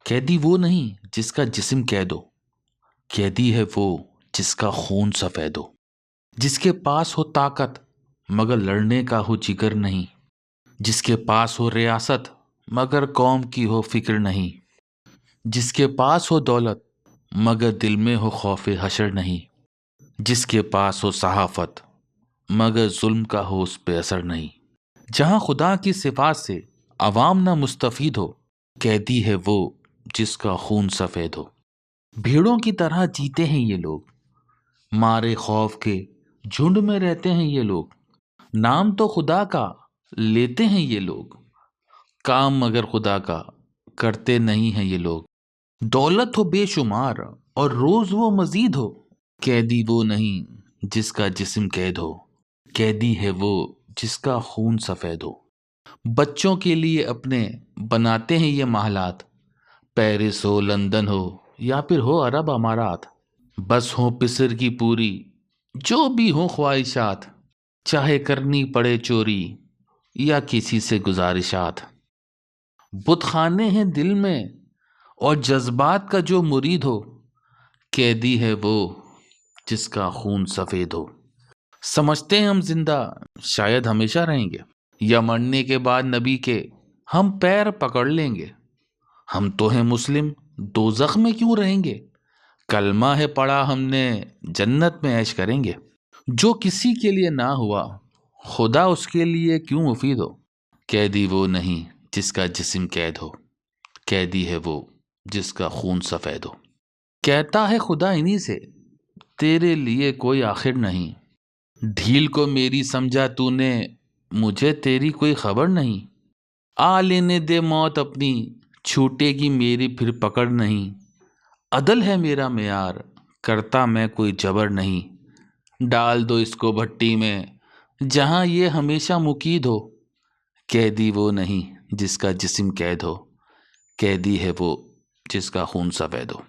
قیدی وہ نہیں جس کا جسم قید ہو، قیدی ہے وہ جس کا خون سفید ہو، جس کے پاس ہو طاقت مگر لڑنے کا ہو جگر نہیں، جس کے پاس ہو ریاست مگر قوم کی ہو فکر نہیں، جس کے پاس ہو دولت مگر دل میں ہو خوف حشر نہیں، جس کے پاس ہو صحافت مگر ظلم کا ہو اس پہ اثر نہیں، جہاں خدا کی صفات سے عوام نہ مستفید ہو، قیدی ہے وہ جس کا خون سفید ہو۔ بھیڑوں کی طرح جیتے ہیں یہ لوگ، مارے خوف کے جھنڈ میں رہتے ہیں یہ لوگ، نام تو خدا کا لیتے ہیں یہ لوگ، کام مگر خدا کا کرتے نہیں ہیں یہ لوگ، دولت ہو بے شمار اور روز وہ مزید ہو، قیدی وہ نہیں جس کا جسم قید ہو، قیدی ہے وہ جس کا خون سفید ہو۔ بچوں کے لیے اپنے بناتے ہیں یہ محلات، پیرس ہو لندن ہو یا پھر ہو عرب امارات، بس ہو پسر کی پوری جو بھی ہوں خواہشات، چاہے کرنی پڑے چوری یا کسی سے گزارشات، بت خانے ہیں دل میں اور جذبات کا جو مرید ہو، قیدی ہے وہ جس کا خون سفید ہو۔ سمجھتے ہیں ہم زندہ شاید ہمیشہ رہیں گے، یا مرنے کے بعد نبی کے ہم پیر پکڑ لیں گے، ہم تو ہیں مسلم دوزخ میں کیوں رہیں گے، کلمہ ہے پڑھا ہم نے جنت میں عیش کریں گے، جو کسی کے لیے نہ ہوا خدا اس کے لیے کیوں مفید ہو، قیدی وہ نہیں جس کا جسم قید ہو، قیدی ہے وہ جس کا خون سفید ہو۔ کہتا ہے خدا انہی سے تیرے لیے کوئی آخر نہیں، ڈھیل کو میری سمجھا تو نے مجھے تیری کوئی خبر نہیں، آ لینے دے موت اپنی چھوٹے گی میری پھر پکڑ نہیں، عدل ہے میرا معیار کرتا میں کوئی جبر نہیں، ڈال دو اس کو بھٹی میں جہاں یہ ہمیشہ مقید ہو، قیدی وہ نہیں جس کا جسم قید ہو، قیدی ہے وہ جس کا خون سفید ہو۔